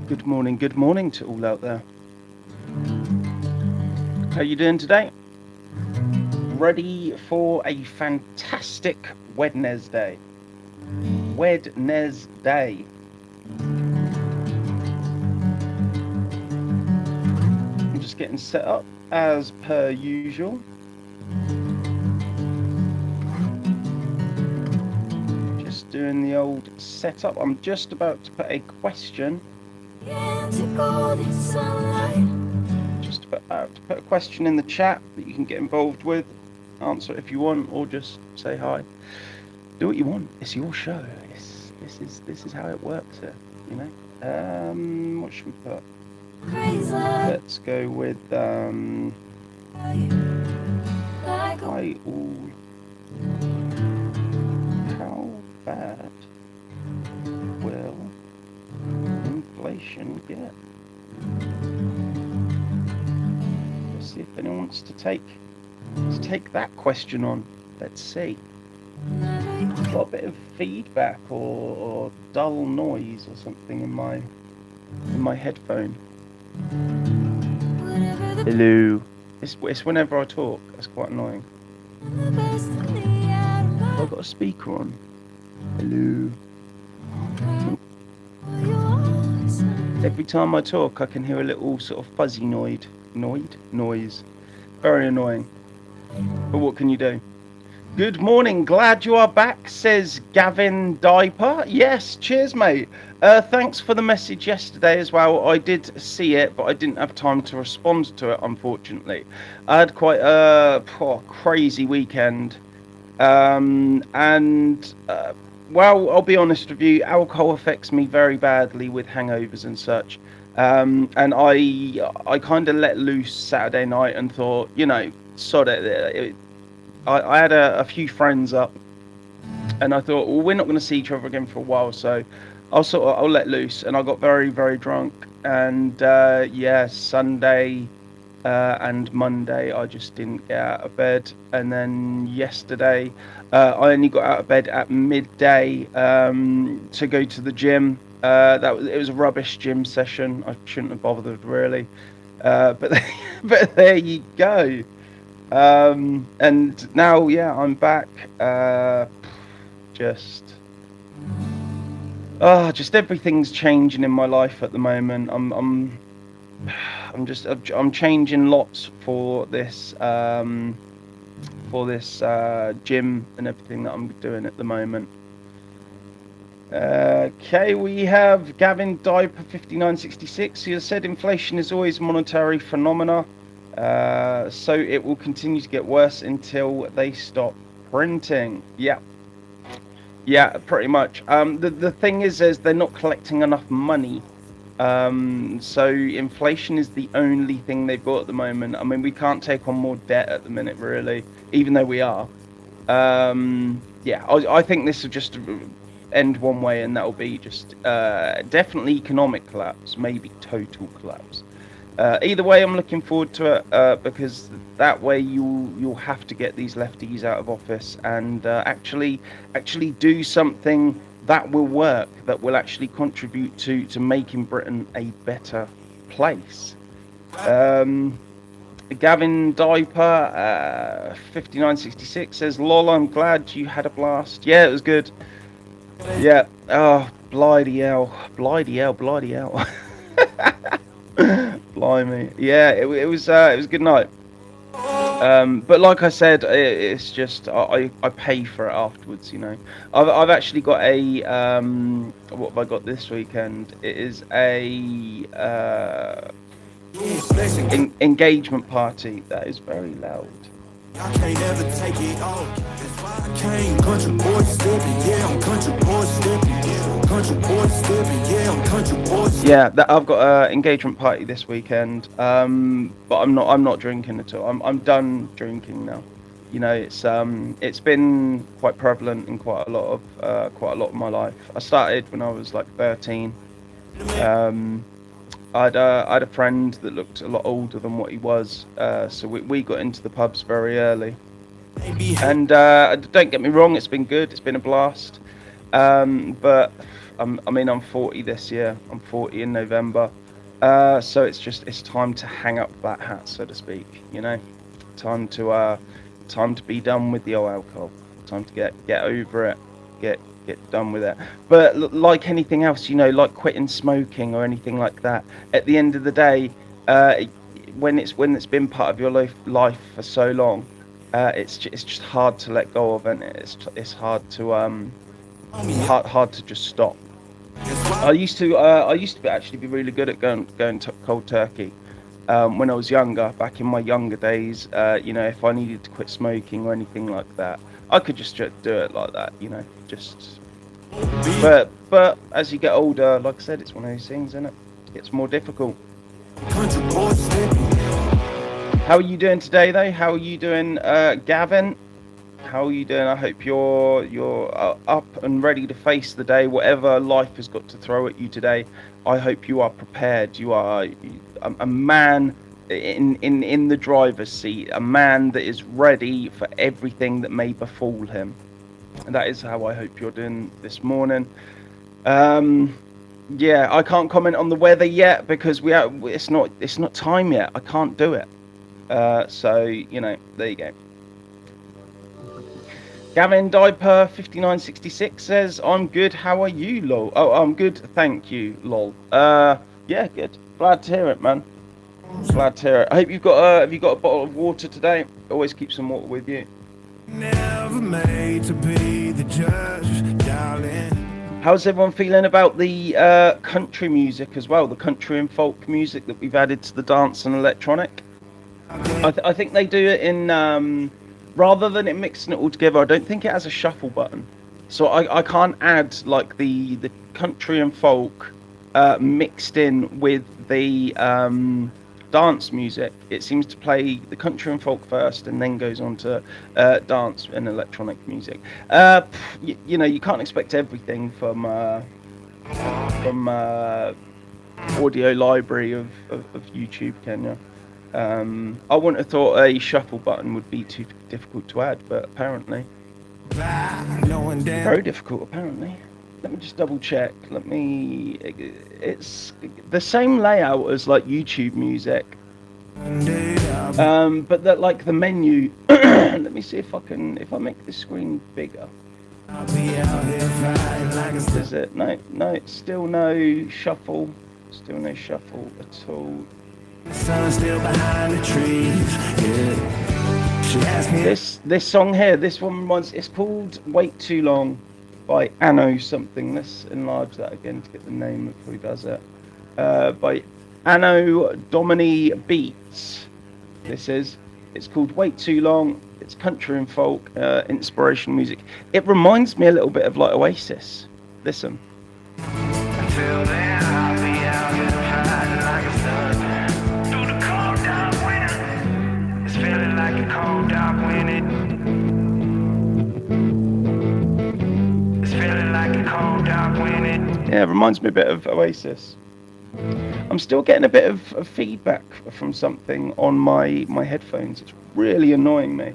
Good morning to all out there. How you doing today? Ready for a fantastic Wednesday. Wednesday. I'm just getting set up as per usual. Just doing the old setup. I'm just about to put a question. Just about to put a question in the chat that you can get involved with. Answer it if you want, or just say hi. Do what you want. It's your show. This is how it works here. You know. What should we put? Let's go with hi all. How bad will inflation get? Let's see if anyone wants to take that question on. Let's see. I've got a bit of feedback or dull noise or something in my headphone. Hello. It's whenever I talk. That's quite annoying. I've got a speaker on. Hello. Every time I talk, I can hear a little sort of fuzzy noise. Very annoying. But what can you do? Good morning, glad you are back, says Gavin Diaper. Yes, cheers, mate. Thanks for the message yesterday as well. I did see it, but I didn't have time to respond to it, unfortunately. I had quite a crazy weekend. Well, I'll be honest with you, alcohol affects me very badly with hangovers and such. And I kind of let loose Saturday night and thought, sod it. I had a few friends up, and I thought, well, we're not going to see each other again for a while, so I'll let loose, and I got very, very drunk, and Sunday and Monday I just didn't get out of bed, and then yesterday I only got out of bed at midday to go to the gym. It was a rubbish gym session. I shouldn't have bothered really, but but there you go. And now, I'm back. Just everything's changing in my life at the moment. I'm changing lots for this gym and everything that I'm doing at the moment. Okay, we have Gavin Diaper 5966 who said inflation is always a monetary phenomena. So it will continue to get worse until they stop printing. Yeah, pretty much. The thing is they're not collecting enough money. So inflation is the only thing they've got at the moment. I mean, we can't take on more debt at the minute, really, even though we are. I think this will just end one way, and that will be just definitely economic collapse, maybe total collapse. Either way, I'm looking forward to it because that way you'll have to get these lefties out of office and actually do something that will work, that will actually contribute to making Britain a better place. Gavin Diaper 5966 says, "Lol, I'm glad you had a blast." Yeah, it was good. Yeah. Oh, bloody hell. Blimey. Yeah, it was a good night. But like I said, it's just I pay for it afterwards. I've actually got a what have I got this weekend? It is a engagement party. That is very loud. I can't ever take it off. I came country boy stepping, yeah, I'm country boy stepping, country boy stepping, yeah, I'm country boy stepping. Yeah, I've got an engagement party this weekend. But I'm not drinking at all. I'm done drinking now. It's been quite prevalent in quite a lot of my life. I started when I was like 13. I had a friend that looked a lot older than what he was, so we got into the pubs very early. And don't get me wrong, it's been good, it's been a blast. But I'm 40 this year. I'm 40 in November. So it's time to hang up that hat, so to speak. You know, time to uh, time to be done with the old alcohol. Time to get over it. Get done with it. But like anything else, you know, like quitting smoking or anything like that. At the end of the day, uh, when it's been part of your life for so long, it's just hard to let go of, and it's hard to just stop. I used to actually be really good at going to cold turkey. When I was younger, back in my younger days, you know, if I needed to quit smoking or anything like that, I could just do it like that, you know, just. But as you get older, like I said, it's one of those things, isn't it? It's more difficult. How are you doing today, though? How are you doing, Gavin? How are you doing? I hope you're up and ready to face the day, whatever life has got to throw at you today. I hope you are prepared. You are a man in the driver's seat, a man that is ready for everything that may befall him. And that is how I hope you're doing this morning. Yeah, I can't comment on the weather yet because it's not time yet. I can't do it. So you know, there you go. Gavin Diaper 5966 says, "I'm good. How are you, lol?" Oh, I'm good. Thank you, lol. Yeah, good. Glad to hear it, man. Glad to hear it. I hope have you got a bottle of water today? Always keep some water with you. Never made to be the judge, darling. How's everyone feeling about the country music as well? The country and folk music that we've added to the dance and electronic. I think they do it in rather than it mixing it all together. I don't think it has a shuffle button, so I can't add like the country and folk mixed in with the dance music. It seems to play the country and folk first, and then goes on to dance and electronic music. You know, you can't expect everything from audio library of YouTube, can you? I wouldn't have thought a shuffle button would be too difficult to add, but apparently very difficult. Apparently, let me just double check. It's the same layout as like YouTube music, but that like the menu. Let me see if I make the screen bigger. Is it? No, still no shuffle. Still no shuffle at all. Sun's still behind the trees. Yeah. This song here, this one it's called "Wait Too Long" by Anno something. Let's enlarge that again to get the name of who does it. By Anno Domini Beats. It's called "Wait Too Long." It's country and folk inspirational music. It reminds me a little bit of like Oasis. Listen. Until then, I'll be out here fighting like a sun. Feeling like a cold dark wind. It's feeling like a cold dark wind. Yeah, it reminds me a bit of Oasis. I'm still getting a bit of feedback from something on my headphones. It's really annoying me.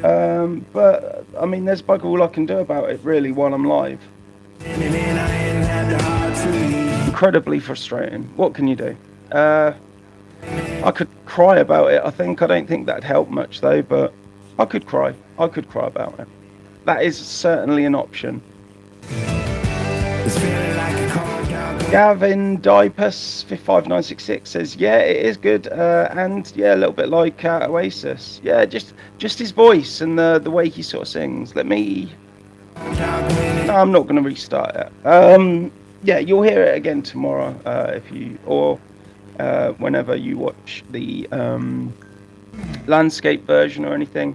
But I mean, there's bugger all I can do about it really while I'm live. Incredibly frustrating. What can you do? I could cry about it. I don't think that'd help much though, but I could cry about it. That is certainly an option. Gavin Diapus 5966 says, yeah, it is good, and yeah, a little bit like Oasis. Yeah, just his voice and the way he sort of sings. No, I'm not going to restart it. Yeah, you'll hear it again tomorrow whenever you watch the landscape version or anything.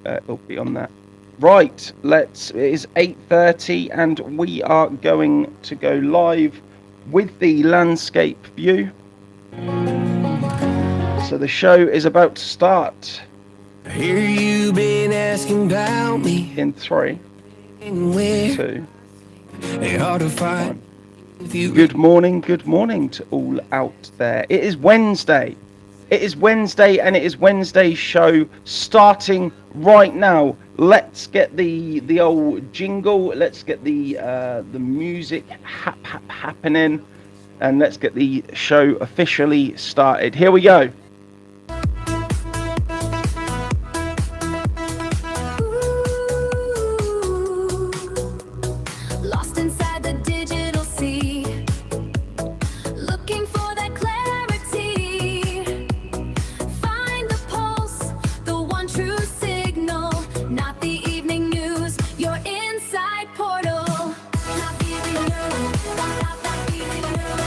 It'll be on that. Right, it is 8:30 and we are going to go live with the landscape view. So the show is about to start. I hear you been asking about me. In 3, 2, 1. Good morning to all out there. It is Wednesday. And it is Wednesday's show starting right now. let's get the old jingle. Let's get the music happening, and let's get the show officially started. Here we go.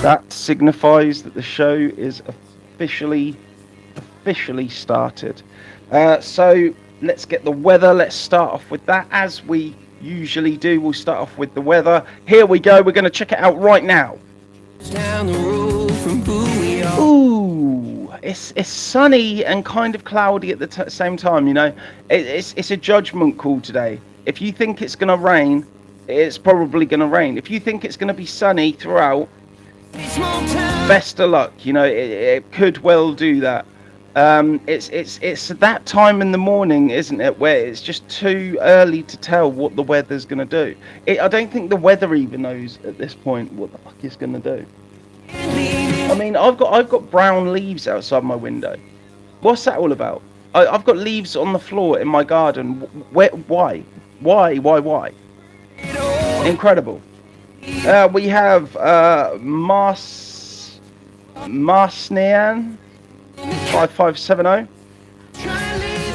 That signifies that the show is officially started. So let's get the weather. Let's start off with that, as we usually do. We'll start off with the weather. Here we go. We're going to check it out right now. Ooh, it's sunny and kind of cloudy at the same time. You know, it's a judgment call today. If you think it's going to rain, it's probably going to rain. If you think it's going to be sunny throughout, best of luck. You know, it could well do that. It's that time in the morning, isn't it, where it's just too early to tell what the weather's going to do. I don't think the weather even knows at this point what the fuck it's going to do. I mean, I've got brown leaves outside my window. What's that all about? I've got leaves on the floor in my garden. Why? Incredible. We have Marsnian 5570.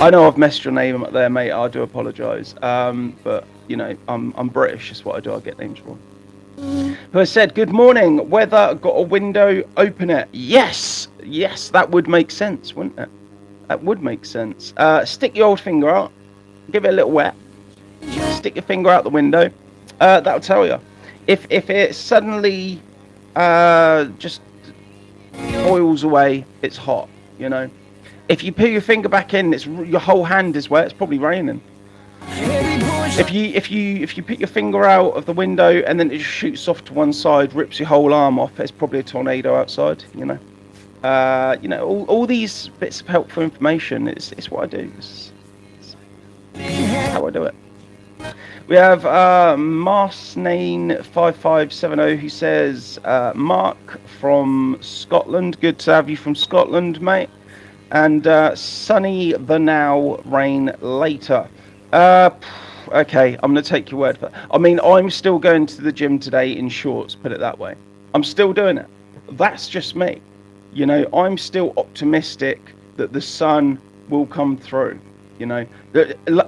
I know I've messed your name up there, mate. I do apologise. But you know, I'm British. That's what I do. I get names wrong. Who has said, "Good morning. Weather, got a window. Open it." Yes, that would make sense, wouldn't it? That would make sense. Stick your old finger out. Give it a little wet. Stick your finger out the window. That'll tell you. If it suddenly just boils away, it's hot, you know. If you put your finger back in, your whole hand is wet. It's probably raining. If you put your finger out of the window and then it just shoots off to one side, rips your whole arm off, it's probably a tornado outside, you know. All these bits of helpful information. It's what I do. It's how I do it. We have Marsnane5570 who says, Mark from Scotland. Good to have you from Scotland, mate. And sunny the now, rain later. Okay, I'm going to take your word for that. I mean, I'm still going to the gym today in shorts, put it that way. I'm still doing it. That's just me. You know, I'm still optimistic that the sun will come through. You know,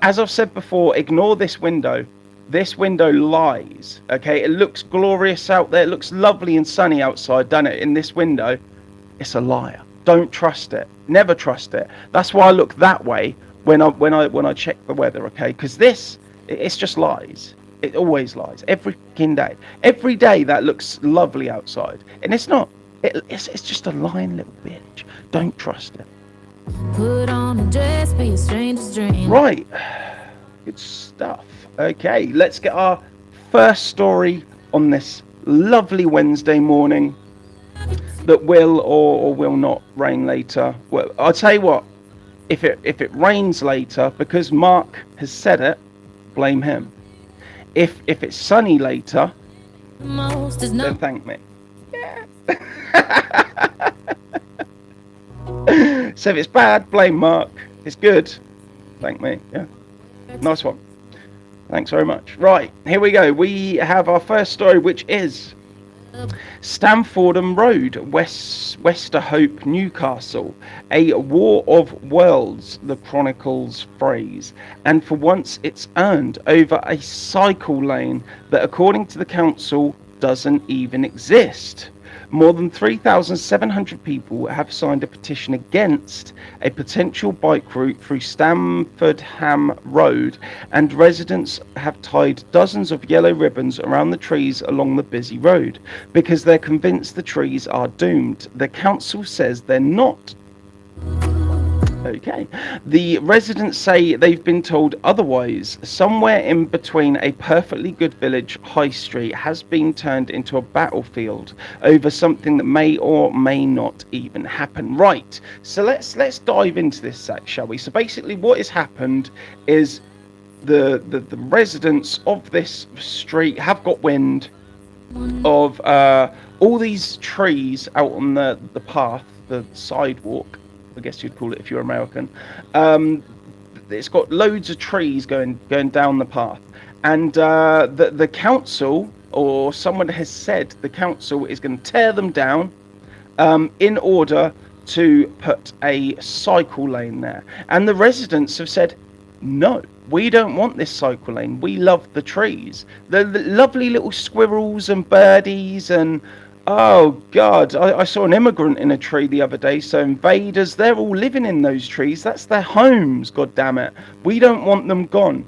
as I've said before, ignore this window. This window lies. Okay, it looks glorious out there. It looks lovely and sunny outside, doesn't it? In this window, it's a liar. Don't trust it. Never trust it. That's why I look that way when I check the weather. Okay, because it's just lies. It always lies. Every fucking day. Every day that looks lovely outside, and it's not. It's just a lying little bitch. Don't trust it. Put on a dress, be a stranger's dream. Right, good stuff. Okay, let's get our first story on this lovely Wednesday morning that will or will not rain later. Well, I'll tell you what, if it rains later, because Mark has said it, blame him. If it's sunny later, then thank me. Yeah. So if it's bad, blame Mark. If it's good, thank me. Yeah, nice one. Thanks very much. Right, here we go. We have our first story, which is Stamford Road, Westerhope, Newcastle. A war of worlds, the Chronicles phrase. And for once, it's earned over a cycle lane that, according to the council, doesn't even exist. More than 3,700 people have signed a petition against a potential bike route through Stamford Road, and residents have tied dozens of yellow ribbons around the trees along the busy road because they're convinced the trees are doomed. The council says they're not. Okay. The residents say they've been told otherwise. Somewhere in between a perfectly good village high street has been turned into a battlefield over something that may or may not even happen. Right. So let's dive into this, Zach, shall we? So basically what has happened is the residents of this street have got wind of all these trees out on the path, the sidewalk, I guess you'd call it if you're American. Um, it's got loads of trees going down the path, and the council or someone has said the council is going to tear them down in order to put a cycle lane there. And the residents have said, no, we don't want this cycle lane. We love the trees. The lovely little squirrels and birdies and oh God, I saw an immigrant in a tree the other day. So invaders, they're all living in those trees. That's their homes, God damn it. We don't want them gone.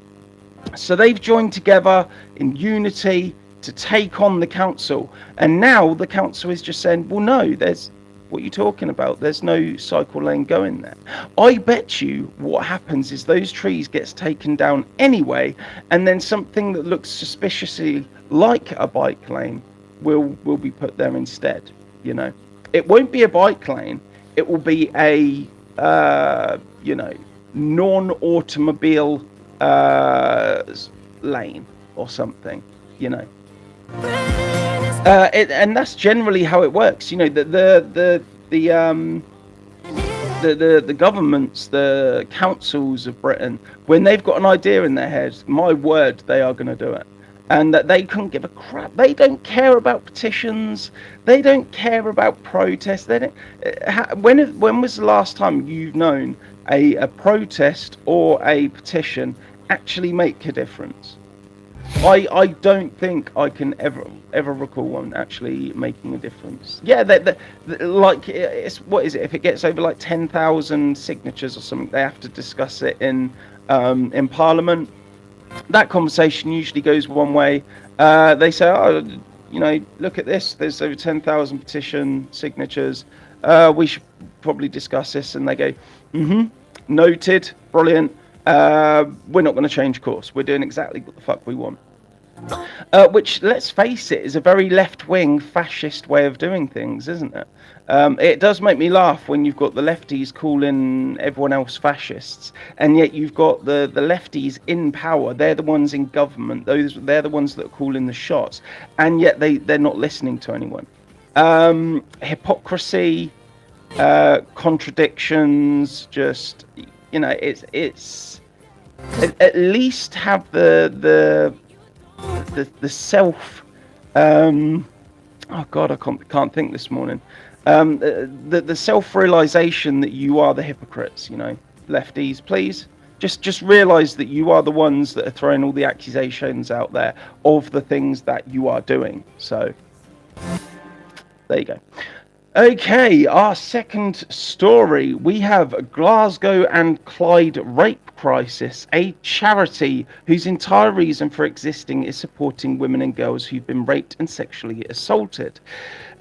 So they've joined together in unity to take on the council. And now the council is just saying, well, no, what are you talking about? There's no cycle lane going there. I bet you what happens is those trees gets taken down anyway, and then something that looks suspiciously like a bike lane will be put there instead. You know, it won't be a bike lane. It will be a non-automobile lane or something. You know. And that's generally how it works. You know, the governments, the councils of Britain, when they've got an idea in their heads, my word, they are going to do it. And that they couldn't give a crap. They don't care about petitions. They don't care about protests. They don't. When was the last time you've known a protest or a petition actually make a difference? I don't think I can ever recall one actually making a difference. Yeah, like it's what is it? If it gets over like 10,000 signatures or something, they have to discuss it in Parliament. That conversation usually goes one way. They say, oh, you know, look at this. There's over 10,000 petition signatures. We should probably discuss this. And they go, noted, brilliant. We're not going to change course. We're doing exactly what the fuck we want. Which, let's face it, is a very left-wing fascist way of doing things, isn't it? It does make me laugh when you've got the lefties calling everyone else fascists, and yet you've got the lefties in power. They're the ones in government. They're the ones that are calling the shots, and yet they're not listening to anyone. Hypocrisy, contradictions, just, you know, it's at least have the self oh god, I can't think this morning. The self-realization that you are the hypocrites, you know, lefties, please just realize that you are the ones that are throwing all the accusations out there of the things that you are doing. So there you go. Okay, our second story. We have Glasgow and Clyde Rape Crisis, a charity whose entire reason for existing is supporting women and girls who've been raped and sexually assaulted.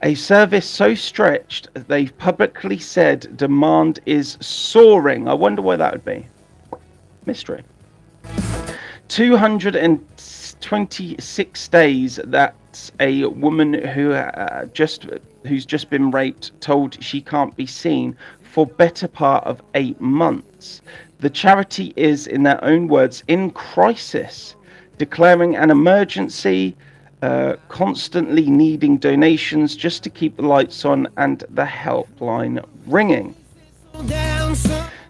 A service so stretched they've publicly said demand is soaring. I wonder why that would be. Mystery. 226 days that a woman who's just been raped told she can't be seen for better part of 8 months. The charity is, in their own words, in crisis, declaring an emergency, constantly needing donations just to keep the lights on and the helpline ringing.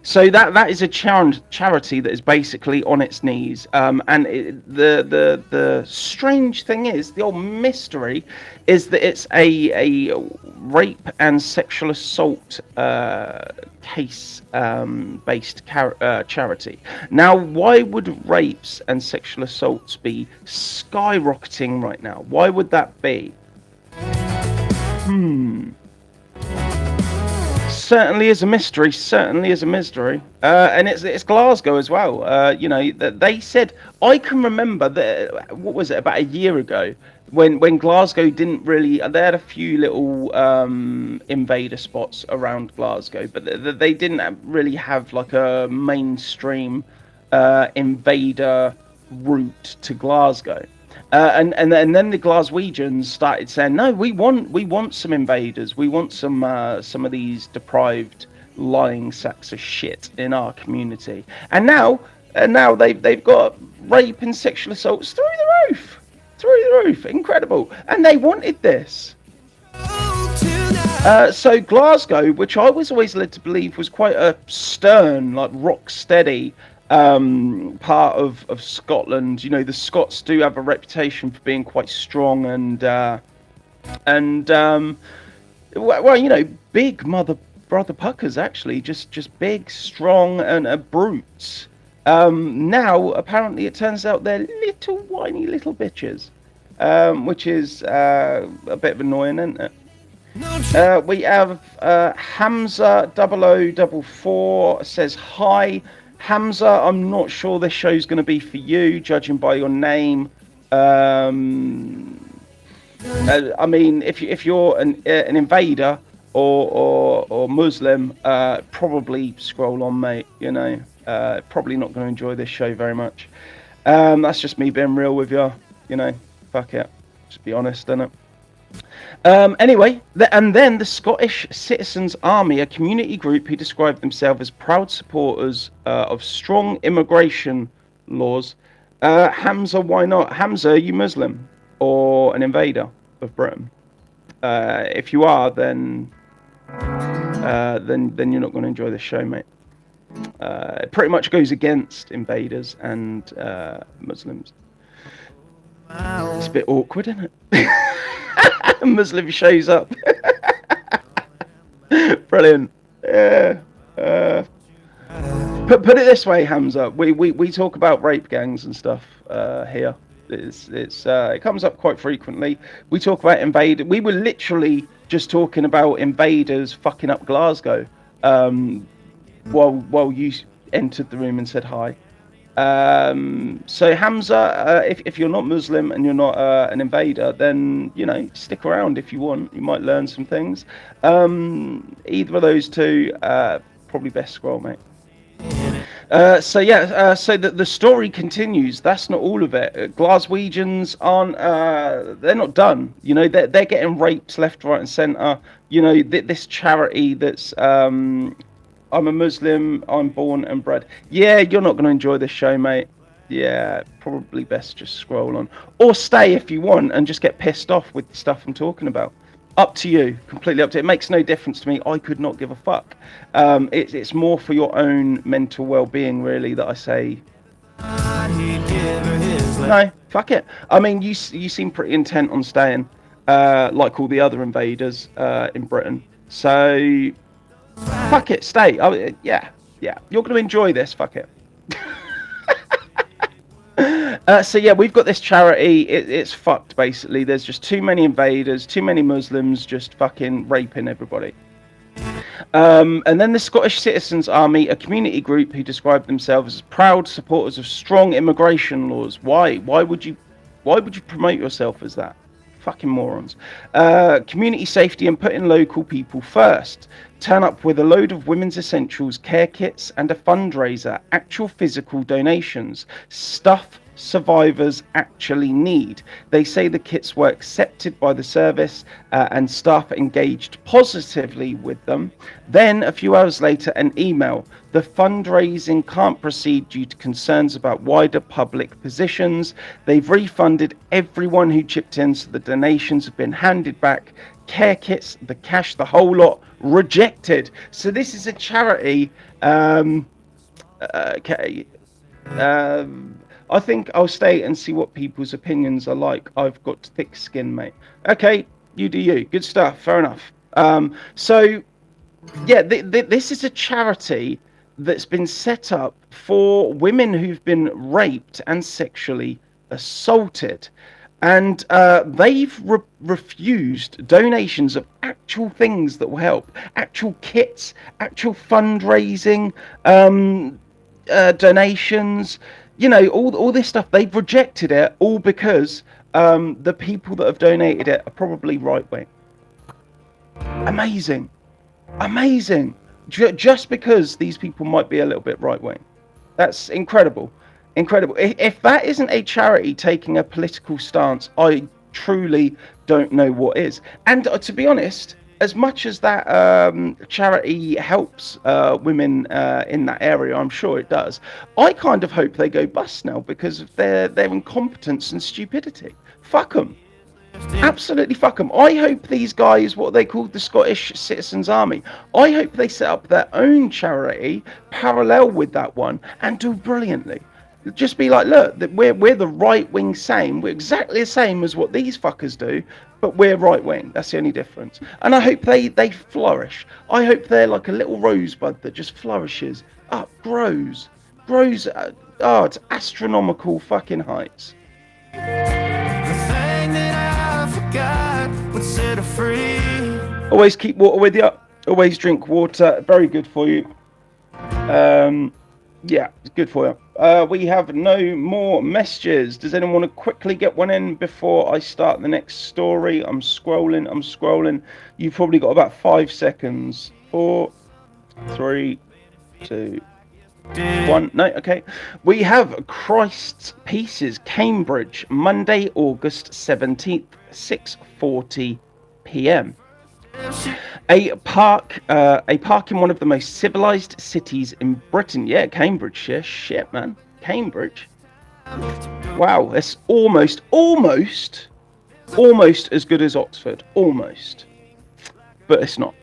So that is a charity that is basically on its knees, and the strange thing is, the old mystery is that it's a rape and sexual assault case based charity. Now, why would rapes and sexual assaults be skyrocketing right now? Why would that be? Certainly is a mystery. And it's Glasgow as well. You know, they said, I can remember that, what was it, about a year ago, when Glasgow didn't really, they had a few little invader spots around Glasgow, but they didn't really have like a mainstream invader route to Glasgow. And then the Glaswegians started saying, no, we want some invaders. We want some of these deprived lying sacks of shit in our community. And now and now they've got rape and sexual assaults through the roof, incredible, and they wanted this. So Glasgow, which I was always led to believe was quite a stern, like rock steady part of Scotland. You know, the Scots do have a reputation for being quite strong and well, you know, big mother brother puckers actually, just big, strong, and brutes. Now apparently it turns out they're little whiny little bitches, which is a bit of annoying, isn't it? We have Hamza 0044 says hi. Hamza, I'm not sure this show's going to be for you, judging by your name. I mean, if you're an invader or Muslim, probably scroll on, mate. You know, probably not going to enjoy this show very much. That's just me being real with you. You know, fuck it. Just be honest, innit? Anyway, and then the Scottish Citizens Army, a community group who describe themselves as proud supporters of strong immigration laws. Hamza, why not? Hamza, are you Muslim or an invader of Britain? If you are, then you're not going to enjoy this show, mate. It pretty much goes against invaders and Muslims. It's a bit awkward, isn't it? A Muslim shows up. Brilliant. Yeah. Put it this way, Hamza. We talk about rape gangs and stuff here. It comes up quite frequently. We talk about invaders. We were literally just talking about invaders fucking up Glasgow while you entered the room and said hi. So Hamza, if you're not Muslim and you're not an invader, then, you know, stick around if you want. You might learn some things. Either of those two, probably best scroll, mate. So the story continues. That's not all of it. Glaswegians aren't. They're not done. You know, they're getting raped left, right, and centre. You know, this charity that's. I'm a Muslim, I'm born and bred. Yeah, you're not going to enjoy this show, mate. Yeah, probably best just scroll on. Or stay if you want and just get pissed off with the stuff I'm talking about. Up to you, completely up to you. It makes no difference to me. I could not give a fuck. It's more for your own mental well-being, really, that I say... No, fuck it. I mean, you seem pretty intent on staying, like all the other invaders in Britain. So... Fuck it, stay. Yeah. You're going to enjoy this. Fuck it. So yeah, we've got this charity. It's fucked basically. There's just too many invaders, too many Muslims, just fucking raping everybody. And then the Scottish Citizens Army, a community group who describe themselves as proud supporters of strong immigration laws. Why? Why would you promote yourself as that? Fucking morons. Community safety and putting local people first. Turn up with a load of women's essentials, care kits, and a fundraiser. Actual physical donations. Stuff survivors actually need. They say the kits were accepted by the service and staff engaged positively with them. Then, a few hours later, an email. The fundraising can't proceed due to concerns about wider public positions. They've refunded everyone who chipped in, so the donations have been handed back. Care kits, the cash, the whole lot, rejected. So this is a charity. Okay. I think I'll stay and see what people's opinions are like. I've got thick skin, mate. Okay, you do you. Good stuff. Fair enough. So, yeah, this is a charity that's been set up for women who've been raped and sexually assaulted. And they've refused donations of actual things that will help. Actual kits, actual fundraising, donations. You know, all this stuff, they've rejected it all because the people that have donated it are probably right-wing. Amazing. Just because these people might be a little bit right-wing. That's incredible. If that isn't a charity taking a political stance, I truly don't know what is. And to be honest, as much as that charity helps women in that area, I'm sure it does. I kind of hope they go bust now because of their incompetence and stupidity. Fuck them. Absolutely fuck them. I hope these guys, what they call the Scottish Citizens Army, I hope they set up their own charity parallel with that one and do brilliantly. Just be like, look, we're the right wing same. We're exactly the same as what these fuckers do, but we're right wing. That's the only difference. And I hope they flourish. I hope they're like a little rosebud that just flourishes up, grows. To astronomical fucking heights. Always keep water with you. Always drink water. Very good for you. Yeah, it's good for you. We have no more messages. Does anyone want to quickly get one in before I start the next story? I'm scrolling. You've probably got about 5 seconds. 4, 3, 2, 1. No, okay. We have Christ's Pieces, Cambridge, Monday, August 17th, 6:40 p.m. A park in one of the most civilized cities in Britain. Yeah, Cambridgeshire. Shit, man. Cambridge. Wow, it's almost as good as Oxford. Almost. But it's not.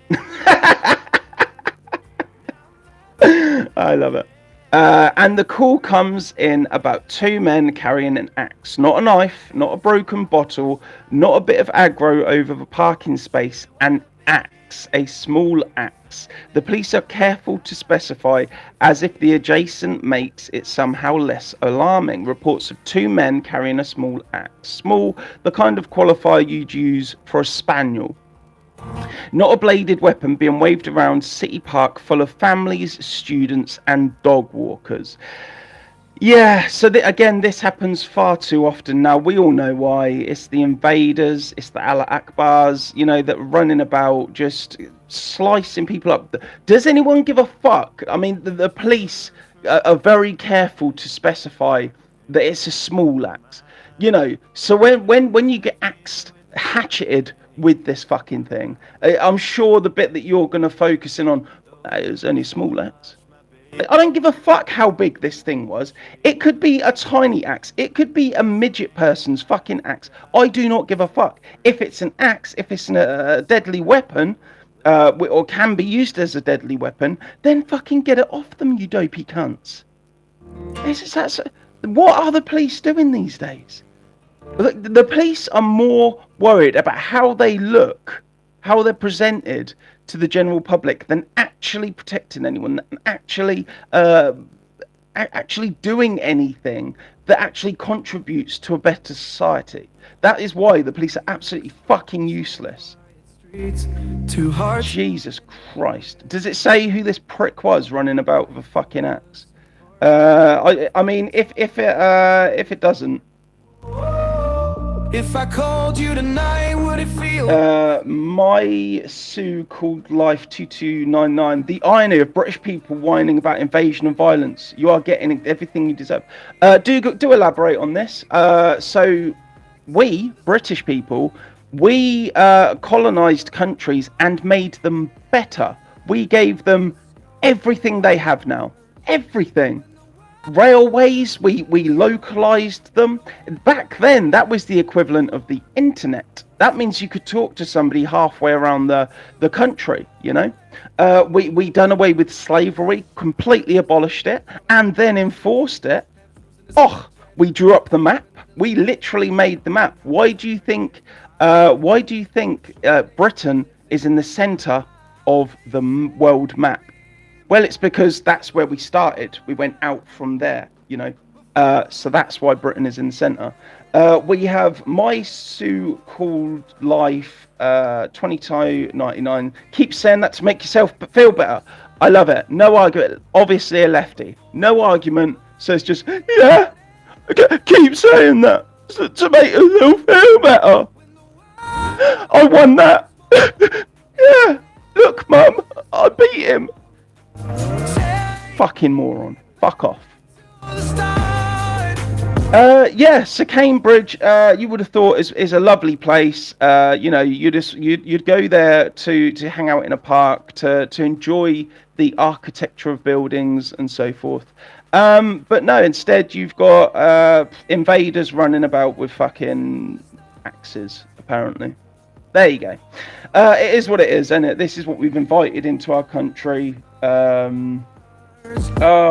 I love it. And the call comes in about 2 men carrying an axe. Not a knife, not a broken bottle, not a bit of aggro over the parking space. An axe, a small axe. The police are careful to specify as if the adjacent makes it somehow less alarming. Reports of 2 men carrying a small axe. Small, the kind of qualifier you'd use for a spaniel. Not a bladed weapon being waved around City Park full of families, students and dog walkers. Yeah, so again, this happens far too often now. We all know why. It's the invaders, it's the Allah Akbars, that are running about just slicing people up. Does anyone give a fuck? I mean, the police are very careful to specify that it's a small axe. So when you get axed, hatcheted with this fucking thing, I'm sure the bit that you're going to focus in on is only a small axe. I don't give a fuck how big this thing was. It could be a tiny axe. It could be a midget person's fucking axe. I do not give a fuck. If it's an axe, if it's a deadly weapon, or can be used as a deadly weapon, then fucking get it off them, you dopey cunts. What are the police doing these days? The police are more worried about how they look, how they're presented to the general public than actually protecting anyone, than actually doing anything that actually contributes to a better society. That is why the police are absolutely fucking useless. Jesus Christ. Does it say who this prick was running about with a fucking axe? I mean, if it doesn't. If I called you tonight, would it feel? My Sue called Life 2299. The irony of British people whining about invasion and violence. You are getting everything you deserve. Do elaborate on this. So we British people, we colonized countries and made them better. We gave them everything they have now. Everything. Railways, we localized them. Back then, that was the equivalent of the internet. That means you could talk to somebody halfway around the country, We done away with slavery, completely abolished it, and then enforced it. We drew up the map. We literally made the map. Why do you think Britain is in the center of the world map? Well, it's because that's where we started. We went out from there, So that's why Britain is in the centre. We have My Sue Called Life 2299. Keep saying that to make yourself feel better. I love it. No argument. Obviously a lefty. No argument. So it's just, yeah, keep saying that to make yourself feel better. I won that. Yeah, look, Mum, I beat him. Fucking moron. Fuck off. Yeah, so Cambridge, you would have thought is a lovely place. You know, you'd go there to hang out in a park, to enjoy the architecture of buildings and so forth. But no, instead you've got invaders running about with fucking axes, apparently. There you go. It is what it is, isn't it? This is what we've invited into our country. Oh,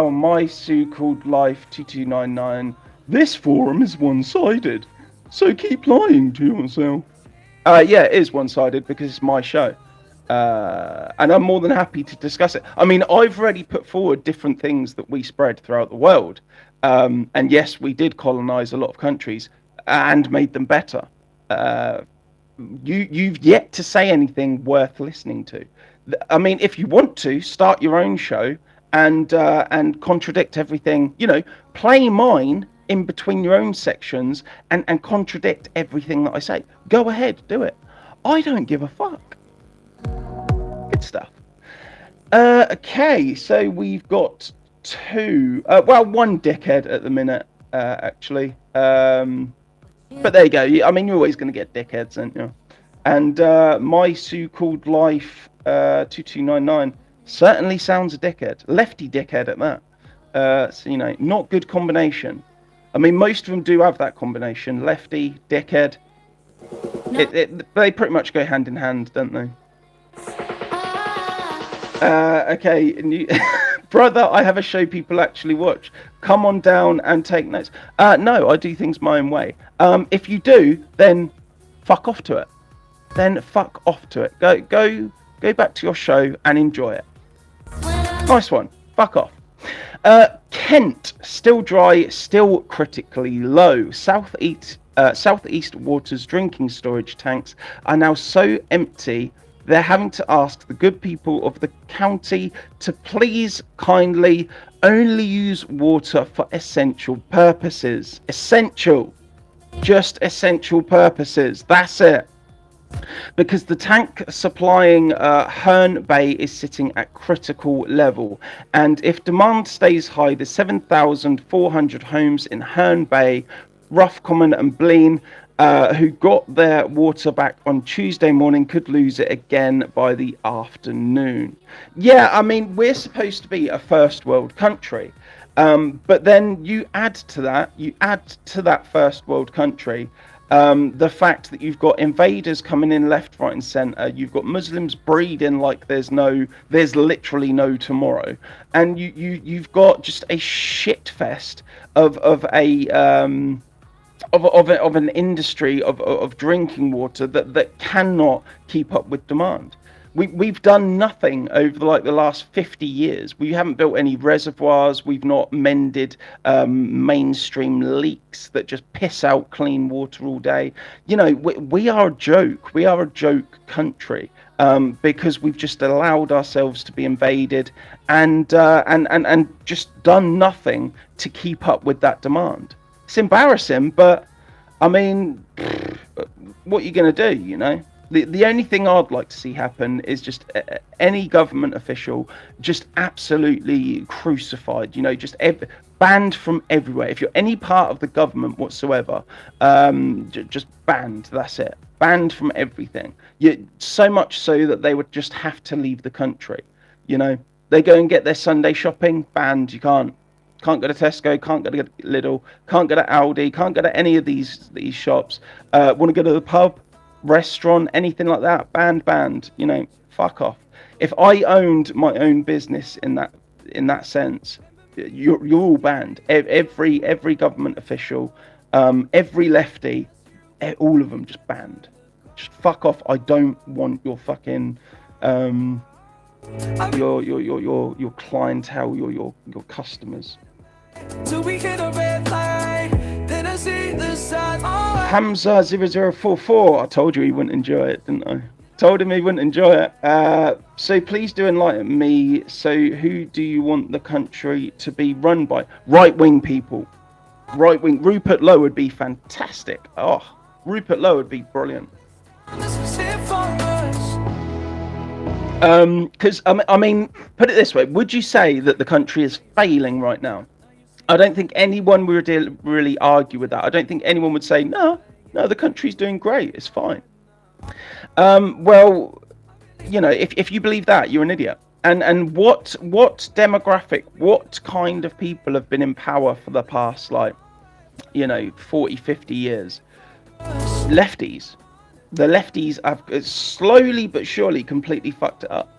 my so-called life 2299. This forum is one-sided, so keep lying to yourself. Yeah, it is one-sided because it's my show. And I'm more than happy to discuss it. I mean, I've already put forward different things that we spread throughout the world. And yes, we did colonize a lot of countries and made them better. Uh, you've yet to say anything worth listening to. I mean, if you want to start your own show and contradict everything, you know, play mine in between your own sections and contradict everything that I say. Go ahead, do it. I don't give a fuck. Good stuff. Okay, so we've got one dickhead at the minute, actually. But there you go. I mean, you're always going to get dickheads, aren't you? And my so-called life 2299 certainly sounds a dickhead. Lefty dickhead at that. So, you know, not good combination. I mean, most of them do have that combination. Lefty, dickhead. No. They pretty much go hand in hand, don't they? Okay, brother, I have a show people actually watch. Come on down and take notes. No, I do things my own way. If you do, then fuck off to it. Go back to your show and enjoy it. Nice one. Fuck off. Kent, still dry, still critically low. Southeast Water's drinking storage tanks are now so empty they're having to ask the good people of the county to please kindly only use water for essential purposes. Essential. Just essential purposes. That's it. Because the tank supplying Herne Bay is sitting at critical level, and if demand stays high, the 7,400 homes in Herne Bay, Roughcommon and Blean who got their water back on Tuesday morning could lose it again by the afternoon. Yeah, I mean, we're supposed to be a first world country, but then you add to that first world country the fact that you've got invaders coming in left, right, and centre. You've got Muslims breeding like there's literally no tomorrow, and you've got just a shit fest of an industry of drinking water that cannot keep up with demand. We've done nothing over the last 50 years. We haven't built any reservoirs. We've not mended mainstream leaks that just piss out clean water all day. You know, we are a joke. We are a joke country because we've just allowed ourselves to be invaded and just done nothing to keep up with that demand. It's embarrassing, but I mean, what are you going to do, you know? The only thing I'd like to see happen is just any government official just absolutely crucified, you know, just banned from everywhere. If you're any part of the government whatsoever, just banned, that's it. Banned from everything. So much so that they would just have to leave the country, you know? They go and get their Sunday shopping, banned, you can't go to Tesco, can't go to Lidl, can't go to Aldi, can't go to any of these shops. Want to go to the pub, restaurant, anything like that, banned, you know, fuck off. If I owned my own business in that sense, you're all banned. Every government official, every lefty, all of them just banned. Just fuck off. I don't want your fucking your clientele, your customers. So we get a red light, then I see the signs. Hamza 0044. I told you he wouldn't enjoy it, didn't I? Told him he wouldn't enjoy it. So please do enlighten me. So who do you want the country to be run by? Right-wing people. Right-wing. Rupert Lowe would be fantastic. Oh, Rupert Lowe would be brilliant. Because I mean, put it this way: would you say that the country is failing right now? I don't think anyone would really argue with that. I don't think anyone would say, no, the country's doing great. It's fine. Well, if you believe that, you're an idiot. And what demographic, what kind of people have been in power for the past, 40, 50 years? Lefties. The lefties have slowly but surely completely fucked it up.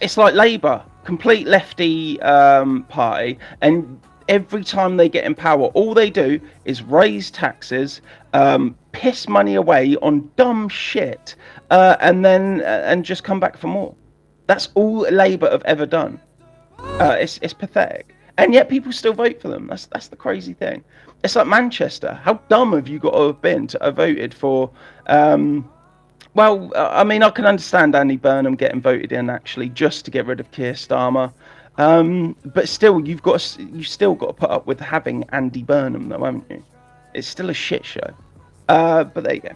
It's like Labour, complete lefty party, and every time they get in power, all they do is raise taxes, piss money away on dumb shit, and just come back for more. That's all Labour have ever done. It's pathetic, and yet people still vote for them. That's the crazy thing. It's like Manchester. How dumb have you got to have been to have voted for? Well, I mean, I can understand Andy Burnham getting voted in actually just to get rid of Keir Starmer, but still, you've still got to put up with having Andy Burnham, though, haven't you? It's still a shit show. But there you go.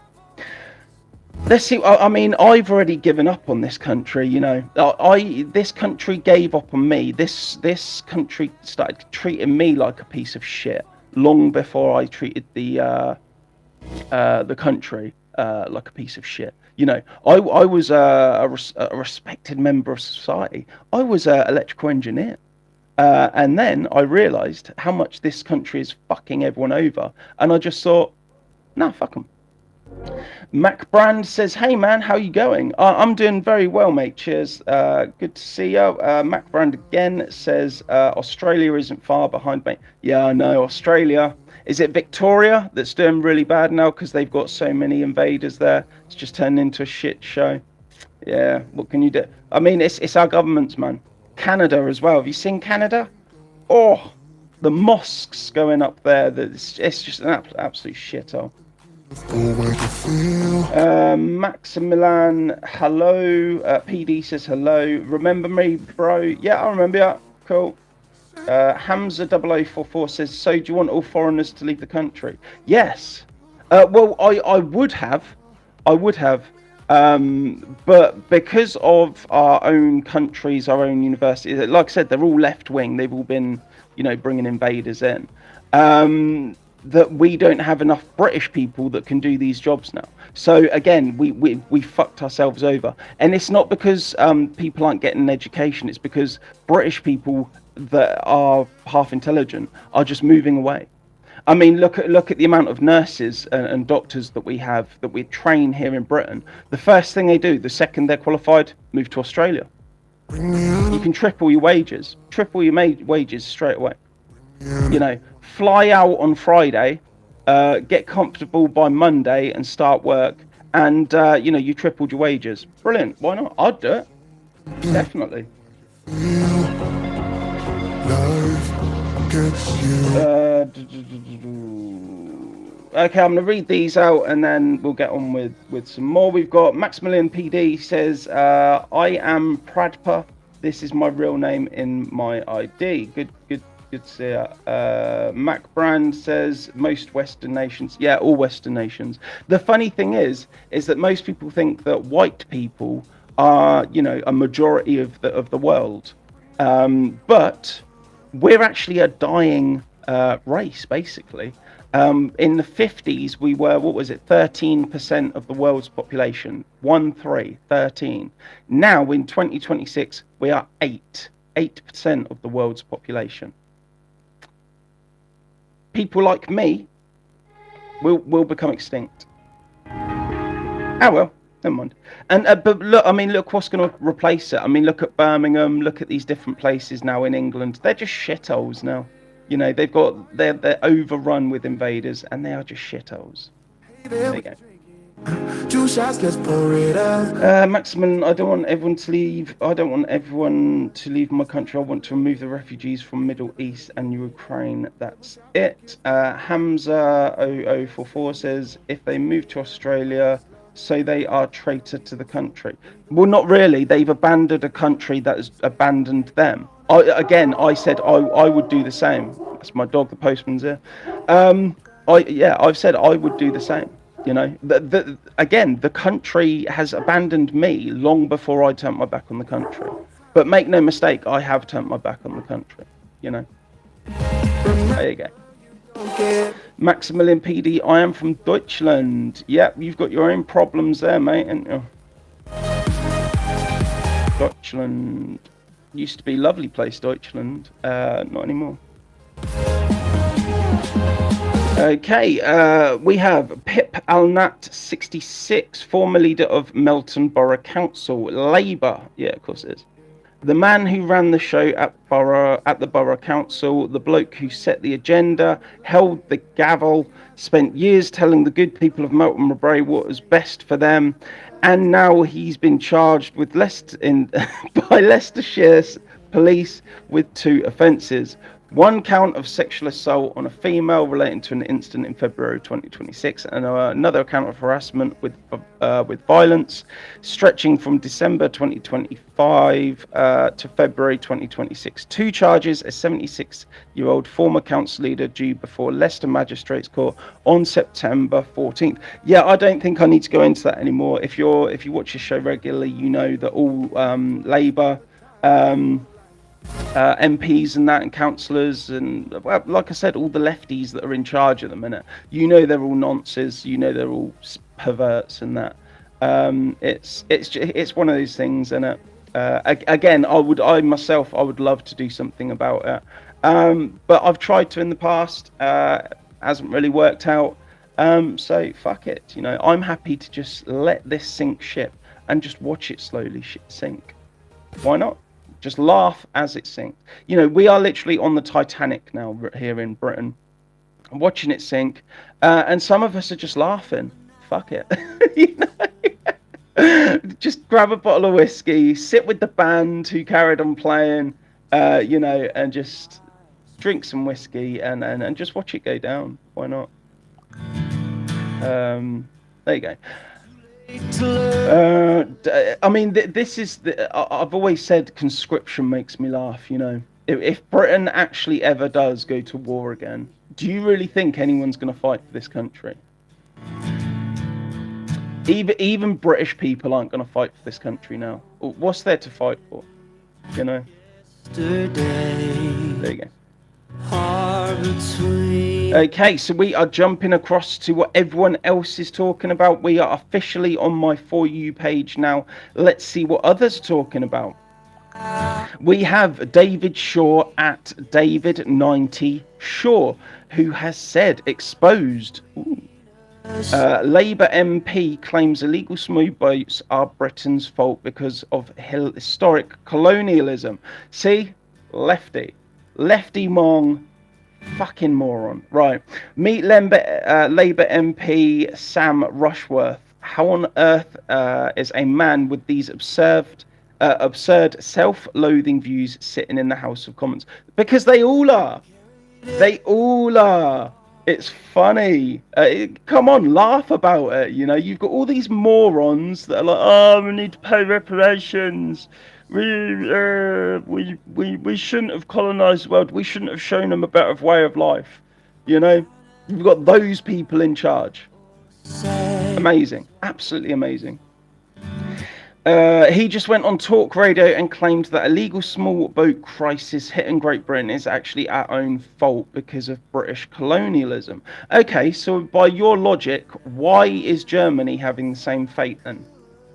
Let's see. I mean, I've already given up on this country. This country gave up on me. This country started treating me like a piece of shit long before I treated the country like a piece of shit. I was a respected member of society. I was an electrical engineer. And then I realised how much this country is fucking everyone over. And I just thought, nah, fuck them. Mac Brand says, hey man, how you going? I'm doing very well, mate. Cheers. Good to see you. Mac Brand again says, Australia isn't far behind, mate. Yeah, I know. Australia. Is it Victoria that's doing really bad now because they've got so many invaders there? It's just turned into a shit show. Yeah, what can you do? I mean, it's our governments, man. Canada as well. Have you seen Canada? Oh, the mosques going up there. It's just an absolute shithole. Maximilian, hello. PD says hello. Remember me, bro? Yeah, I remember you. Cool. Hamza 0044 says, so do you want all foreigners to leave the country? Yes. Well, I would have. But because of our own countries, our own universities, like I said, they're all left wing. They've all been, bringing invaders in. That we don't have enough British people that can do these jobs now. So again, we fucked ourselves over. And it's not because people aren't getting an education. It's because British people that are half intelligent are just moving away. I mean, look at the amount of nurses and doctors that we train here in Britain. The first thing they do, the second they're qualified, move to Australia. You can triple your wages straight away. Fly out on Friday, get comfortable by Monday and start work, and you tripled your wages. Brilliant. Why not? I'd do it. Definitely. Okay, I'm going to read these out and then we'll get on with some more. We've got Maximilian PD says, I am Pradpa. This is my real name in my ID. Good to see you. Mac Brand says, most Western nations. Yeah, all Western nations. The funny thing is that most people think that white people are, a majority of the world. But we're actually a dying race, basically. In the 50s, we were, 13% of the world's population. 13. Now, in 2026, we are 8% of the world's population. People like me will become extinct. Oh, well. Never mind. And but look what's going to replace it. I mean, look at Birmingham. Look at these different places now in England. They're just shitholes now. They're overrun with invaders, and they are just shitholes. There you go. 2 shots, let's pour it out. Maximum, I don't want everyone to leave. I don't want everyone to leave my country. I want to remove the refugees from Middle East and Ukraine. That's it. Hamza 0044 says, if they move to Australia, so they are traitor to the country. Well, not really. They've abandoned a country that has abandoned them. I said I would do the same. That's my dog, the postman's here. I've said I would do the same. The country has abandoned me long before I turned my back on the country. But make no mistake, I have turned my back on the country. you know. There you go. Maximilian PD, I am from Deutschland. Yep, you've got your own problems there, mate, ain't you? Deutschland. Used to be a lovely place, Deutschland. Not anymore. Okay, we have Pip Alnat 66, former leader of Melton Borough Council, Labour. Yeah, of course it is. The man who ran the show at the Borough Council, the bloke who set the agenda, held the gavel, spent years telling the good people of Melton Mowbray what was best for them, and now he's been charged with by Leicestershire police with 2 offences. 1 count of sexual assault on a female relating to an incident in February 2026, and another count of harassment with violence stretching from December 2025 to February 2026. 2 charges: a 76-year-old former council leader due before Leicester Magistrates Court on September 14th. Yeah, I don't think I need to go into that anymore. If you watch the show regularly, you know that all Labour MPs and that, and councillors, and, well, like I said, all the lefties that are in charge at the minute, you know, they're all nonces, you know, they're all perverts and that. It's one of those things, and again, I myself would love to do something about it, but I've tried to in the past, hasn't really worked out. So fuck it, you know, I'm happy to just let this sink ship and just watch it slowly sink. Why not? Just laugh as it sinks. You know, we are literally on the Titanic now here in Britain, watching it sink, and some of us are just laughing. Fuck it. You know? Just grab a bottle of whiskey, sit with the band who carried on playing, you know, and just drink some whiskey and just watch it go down. Why not? There you go. I mean, this is I've always said conscription makes me laugh, you know. If Britain actually ever does go to war again, do you really think anyone's going to fight for this country? Even British people aren't going to fight for this country now. What's there to fight for, you know? There you go. Okay, so we are jumping across to what everyone else is talking about. We are officially on my For You page now. Let's see what others are talking about. We have David Shaw at David90 Shaw, who has said exposed. Labour MP claims illegal smooth boats are Britain's fault because of historic colonialism. See, lefty mong, fucking moron. Right, meet Labour MP Sam Rushworth. How on earth is a man with these absurd self-loathing views sitting in the House of Commons? Because they all are. They all are. It's funny. Come on, laugh about it. You know, you've got all these morons that are like, oh, we need to pay reparations. We shouldn't have colonized the world. We shouldn't have shown them a better way of life. You know, you've got those people in charge. Amazing, absolutely amazing. He just went on talk radio and claimed that illegal small boat crisis hitting Great Britain is actually our own fault because of British colonialism. Okay, so by your logic, why is Germany having the same fate then?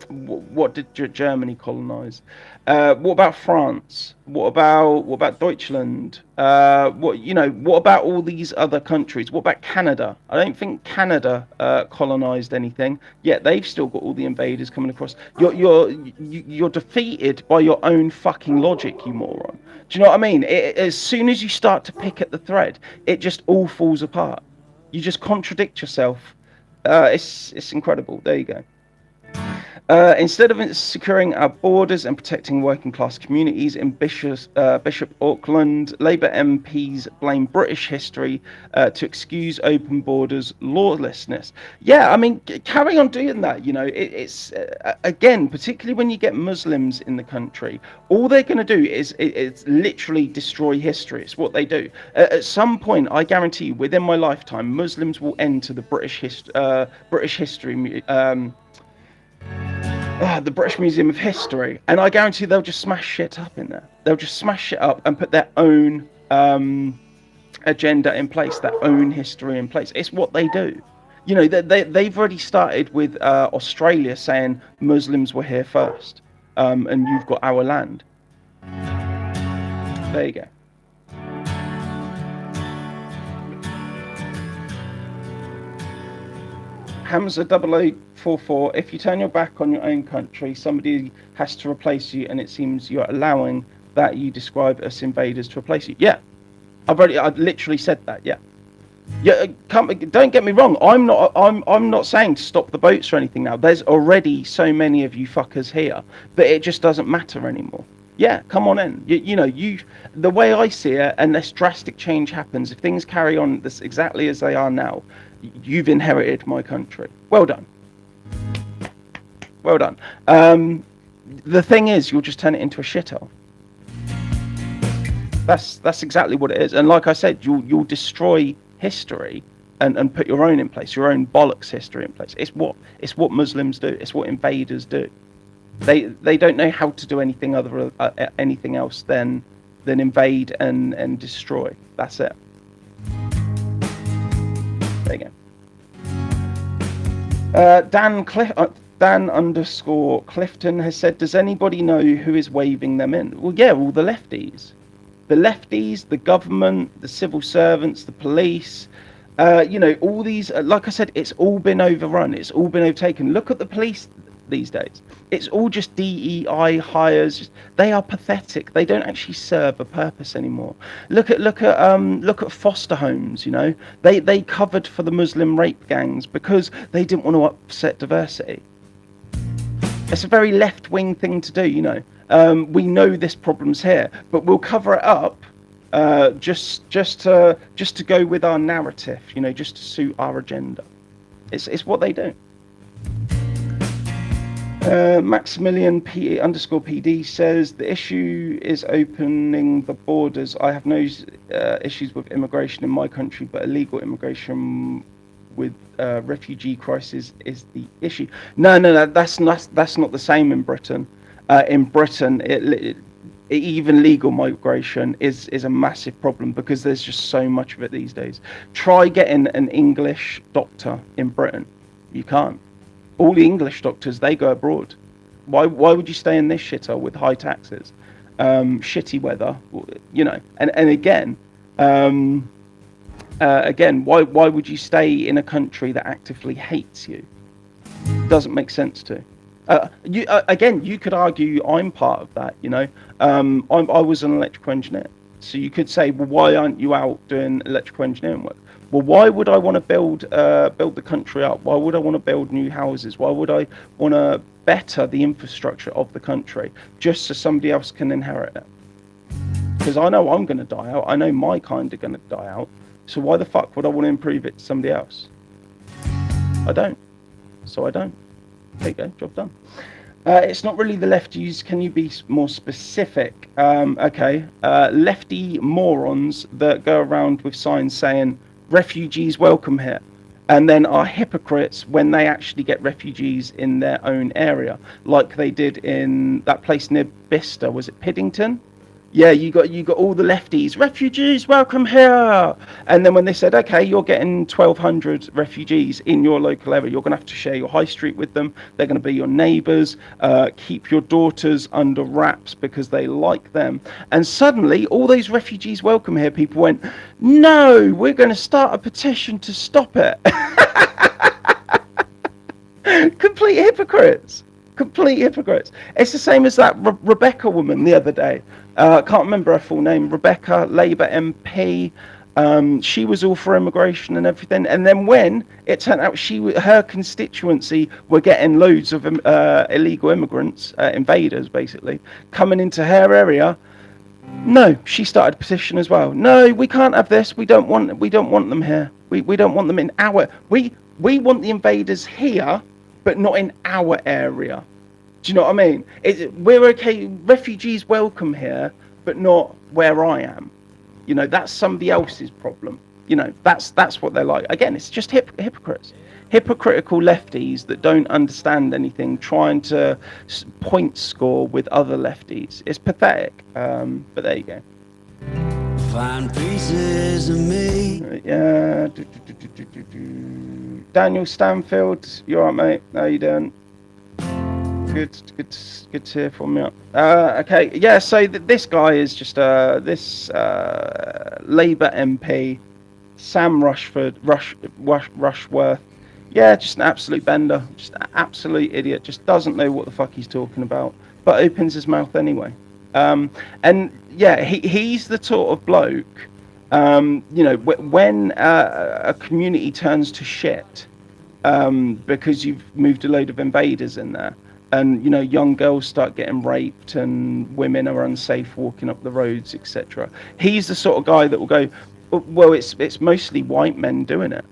What did Germany colonize? What about France? What about Deutschland? What about all these other countries? What about Canada? I don't think Canada colonized anything, yet they've still got all the invaders coming across. You're defeated by your own fucking logic, you moron. Do you know what I mean? As soon as you start to pick at the thread, it just all falls apart. You just contradict yourself. It's incredible. There you go. Instead of securing our borders and protecting working class communities in Bishop Auckland, Labour MPs blame British history to excuse open borders lawlessness. Yeah, I mean, carry on doing that. You know, it's again, particularly when you get Muslims in the country, all they're going to do is literally destroy history. It's what they do. At some point, I guarantee you, within my lifetime, Muslims will enter the British history. The British Museum of History, and I guarantee they'll just smash shit up in there. They'll just smash it up and put their own agenda in place, their own history in place. It's what they do. They've already started with Australia saying Muslims were here first, and you've got our land. There you go. Hamza 0044, if you turn your back on your own country, somebody has to replace you, and it seems you're allowing that you describe us invaders to replace you. Yeah, I've literally said that. Yeah. Yeah, don't get me wrong. I'm not saying to stop the boats or anything now. There's already so many of you fuckers here that it just doesn't matter anymore. Yeah, come on in. The way I see it, unless drastic change happens, if things carry on this exactly as they are now, you've inherited my country. Well done. Well done. The thing is, you'll just turn it into a shithole. That's exactly what it is. And like I said, you'll destroy history and put your own in place, your own bollocks history in place. It's what Muslims do. It's what invaders do. They don't know how to do anything anything else than invade and destroy. That's it. There you go. Dan_Clifton has said, does anybody know who is waving them in? Well, yeah, all the lefties. The lefties, the government, the civil servants, the police, all these, like I said, it's all been overrun. It's all been overtaken. Look at the police these days. It's all just DEI hires. They are pathetic. They don't actually serve a purpose anymore. Look at foster homes. They covered for the Muslim rape gangs because they didn't want to upset diversity. It's a very left-wing thing to do. We know this problem's here, but we'll cover it up just to go with our narrative, just to suit our agenda. It's what they do. Maximilian _PD says the issue is opening the borders. I have no issues with immigration in my country, but illegal immigration with refugee crisis is the issue. No, that's not the same in Britain. In Britain, even legal migration is a massive problem because there's just so much of it these days. Try getting an English doctor in Britain. You can't. All the English doctors, they go abroad. Why would you stay in this shithole with high taxes, shitty weather, and again, why would you stay in a country that actively hates you? Doesn't make sense to. You could argue I'm part of that. I was an electrical engineer, so you could say, well, why aren't you out doing electrical engineering work? Well, why would I want to build the country up? Why would I want to build new houses? Why would I want to better the infrastructure of the country just so somebody else can inherit it? Because I know I'm going to die out. I know my kind are going to die out. So why the fuck would I want to improve it to somebody else? I don't. So I don't. There you go, job done. It's not really the lefties. Can you be more specific? Okay. Lefty morons that go around with signs saying, refugees welcome here, and then are hypocrites when they actually get refugees in their own area, like they did in that place near Bicester. Was it Piddington? Yeah, you got all the lefties, refugees welcome here, and then when they said, okay, you're getting 1,200 refugees in your local area, you're going to have to share your high street with them. They're going to be your neighbours. Keep your daughters under wraps because they like them. And suddenly, all those refugees welcome here people went, no, we're going to start a petition to stop it. Complete hypocrites. It's the same as that Rebecca woman the other day. I can't remember her full name. Rebecca, Labour MP. She was all for immigration and everything. And then when it turned out her constituency were getting loads of illegal immigrants, invaders basically, coming into her area, no, she started a petition as well. No, we can't have this. We don't want them here. We don't want them in our. We want the invaders here, but not in our area. Do you know what I mean? We're okay, refugees welcome here, but not where I am. That's somebody else's problem. That's what they're like. Again, it's just hypocrites. Hypocritical lefties that don't understand anything, trying to point score with other lefties. It's pathetic, but there you go. find pieces of me. Yeah. Daniel Stanfield, you alright, mate? How you doing? Good to hear from you. Okay, yeah. So this guy is just this Labour MP, Sam Rushworth. Yeah, just an absolute bender, just an absolute idiot. Just doesn't know what the fuck he's talking about, but opens his mouth anyway. And yeah, he's the sort of bloke. When a community turns to shit, because you've moved a load of invaders in there, and young girls start getting raped and women are unsafe walking up the roads, etc. He's the sort of guy that will go, well, it's mostly white men doing it.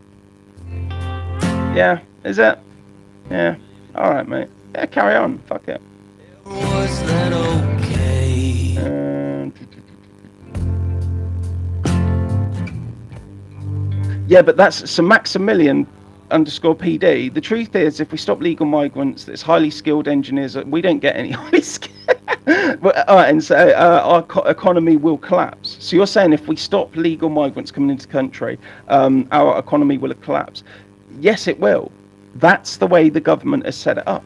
Yeah, is it? Yeah. All right, mate. Yeah, carry on. Fuck it. Was that okay? Yeah, but that's so Maximilian _PD. The truth is, if we stop legal migrants, that's highly skilled engineers, we don't get any highly skilled. And so our economy will collapse. So you're saying if we stop legal migrants coming into the country, our economy will collapse? Yes, it will. That's the way the government has set it up.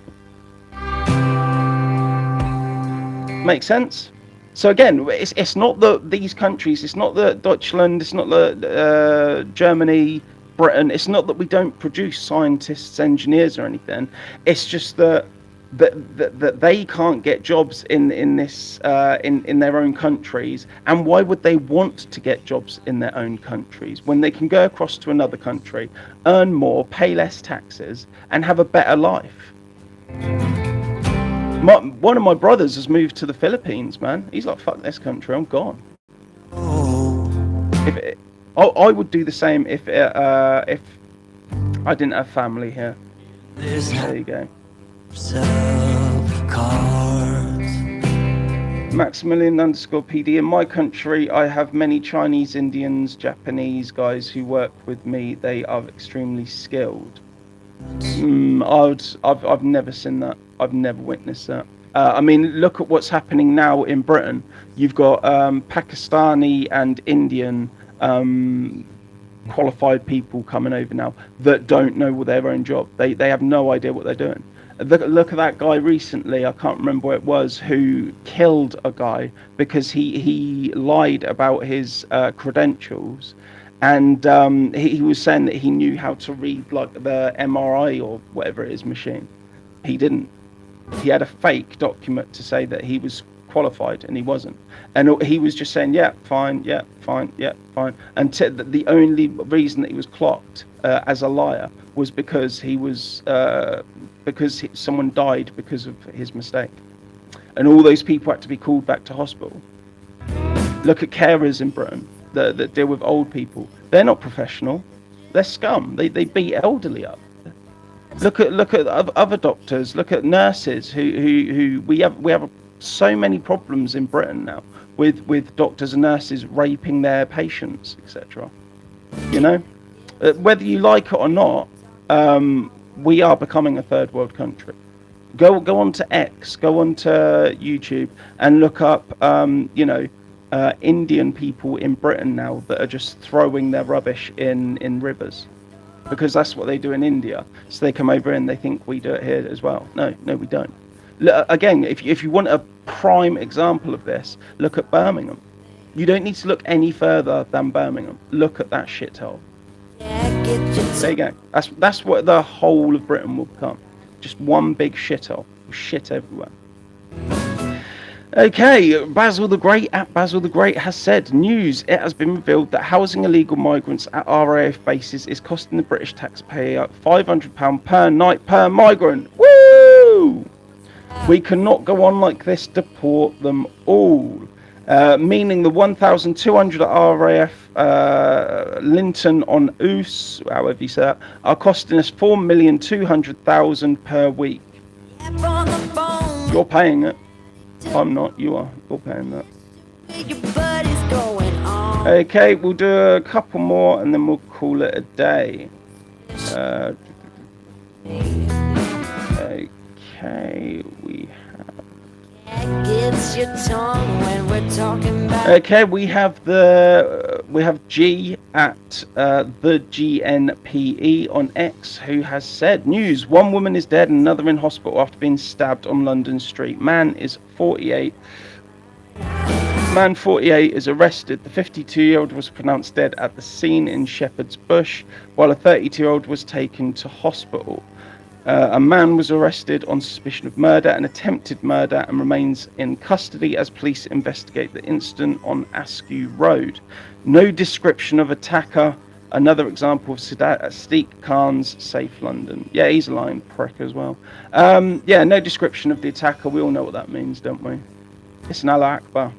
Makes sense? So again, it's not these countries, it's not the Deutschland, it's not the Germany, Britain. It's not that we don't produce scientists, engineers, or anything. It's just that they can't get jobs in their own countries. And why would they want to get jobs in their own countries when they can go across to another country, earn more, pay less taxes, and have a better life? One of my brothers has moved to the Philippines, man. He's like, fuck this country, I'm gone. I would do the same if I didn't have family here. There you go. Maximilian _PD. In my country, I have many Chinese, Indians, Japanese guys who work with me. They are extremely skilled. I've never seen that. I've never witnessed that. I mean, look at what's happening now in Britain. You've got Pakistani and Indian qualified people coming over now that don't know their own job. They have no idea what they're doing. Look at that guy recently, I can't remember what it was, who killed a guy because he lied about his credentials. And he was saying that he knew how to read like the MRI or whatever it is machine. He didn't. He had a fake document to say that he was qualified, and he wasn't. And he was just saying, yeah, fine, yeah, fine, yeah, fine. And the only reason that he was clocked as a liar was because someone died because of his mistake. And all those people had to be called back to hospital. Look at carers in Britain that deal with old people. They're not professional. They're scum. They beat elderly up. Look at other doctors. Look at nurses who we have so many problems in Britain now with doctors and nurses raping their patients, etc. Whether you like it or not, we are becoming a third world country. Go on to X, go on to YouTube, and look up Indian people in Britain now that are just throwing their rubbish in rivers, because that's what they do in India. So they come over and they think we do it here as well. No, we don't. Again, if you want a prime example of this, look at Birmingham. You don't need to look any further than Birmingham. Look at that shithole. There you go. That's what the whole of Britain will become. Just one big shithole. Shit everywhere. Okay, Basil the Great at Basil the Great has said, news, it has been revealed that housing illegal migrants at RAF bases is costing the British taxpayer £500 per night per migrant. Woo! We cannot go on like this, deport them all. Meaning the 1,200 at RAF Linton on Ouse, however you say that, are costing us $4,200,000 per week. You're paying it. I'm not. You are. You're paying that. Okay, we'll do a couple more and then we'll call it a day. Okay, we have. kiss your tongue when we're talking about. Okay, we have G at the GNPE on X, who has said, news: one woman is dead and another in hospital after being stabbed on London Street. Man 48 is arrested. The 52-year-old was pronounced dead at the scene in Shepherd's Bush, while a 32-year-old was taken to hospital. A man was arrested on suspicion of murder and attempted murder and remains in custody as police investigate the incident on Askew Road. No description of attacker. Another example of Sadiq Khan's Safe London. Yeah, he's a lying prick as well. Yeah, no description of the attacker. We all know what that means, don't we? It's an Allah Akbar.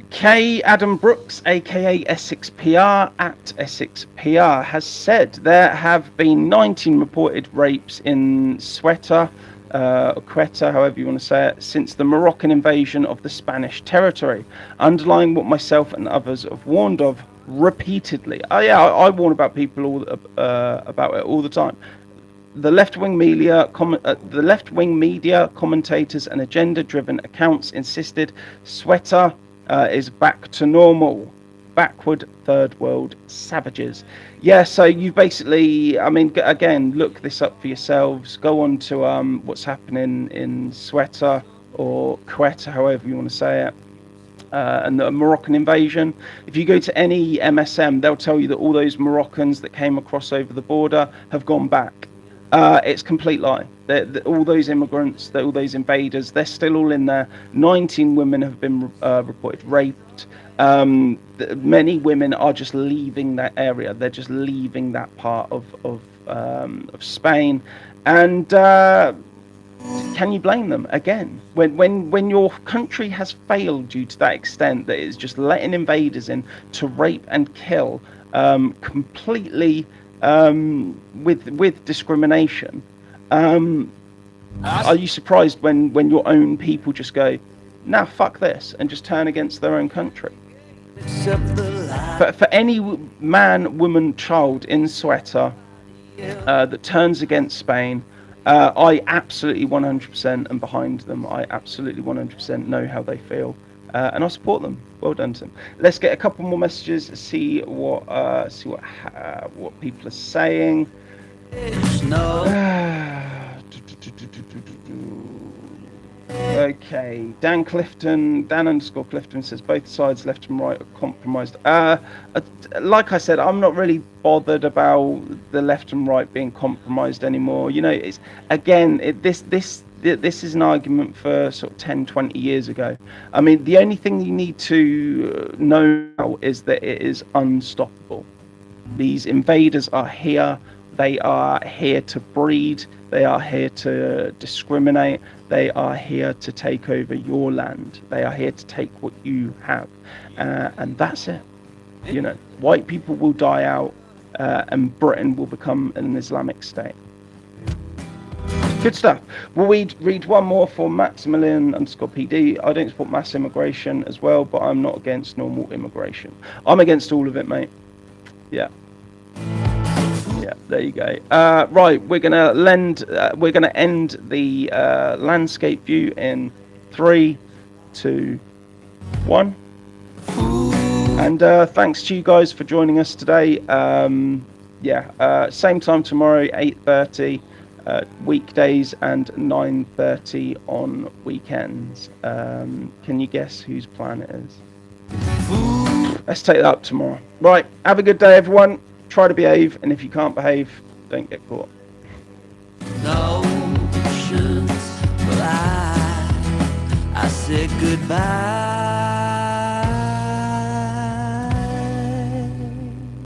K. Adam Brooks, aka Essex-PR, at Essex-PR, has said there have been 19 reported rapes in Ceuta, or Quetta, however you want to say it, since the Moroccan invasion of the Spanish territory, underlying what myself and others have warned of repeatedly. Oh yeah, I warn about people about it all the time. The left-wing media, commentators, and agenda-driven accounts insisted Ceuta is back to normal. Backward third world savages. Yeah, so you basically, I mean, again, look this up for yourselves. Go on to what's happening in Ceuta or Quetta, however you want to say it. And the Moroccan invasion. If you go to any MSM, they'll tell you that all those Moroccans that came across over the border have gone back. It's a complete lie. All those immigrants, all those invaders, they're still all in there. 19 women have been reported raped. Many women are just leaving that area. They're just leaving that part of Spain. And can you blame them? Again, when your country has failed you to that extent that it's just letting invaders in to rape and kill completely with discrimination, are you surprised when your own people just go, nah, fuck this, and just turn against their own country? For any man, woman, child in Ceuta that turns against Spain, I absolutely 100% am behind them. I absolutely 100% know how they feel, and I support them. Well done to them. Let's get a couple more messages. See what people are saying. Okay, Dan _ Clifton says both sides, left and right, are compromised. Like I said, I'm not really bothered about the left and right being compromised anymore. You know, it's again, this is an argument for sort of 10, 20 years ago. I mean, the only thing you need to know now is that it is unstoppable. These invaders are here. They are here to breed. They are here to discriminate. They are here to take over your land. They are here to take what you have. And that's it. You know, white people will die out and Britain will become an Islamic state. Good stuff. We'll read one more for Maximilian _ PD. I don't support mass immigration as well, but I'm not against normal immigration. I'm against all of it, mate. Yeah. Yeah, there you go. Right, we're gonna end the landscape view in 3, 2, 1. And thanks to you guys for joining us today. Same time tomorrow, 8:30 weekdays and 9:30 on weekends. Can you guess whose plan it is? Let's take that up tomorrow. Right, have a good day, everyone. Try to behave, and if you can't behave, don't get caught. No oceans, but I said goodbye.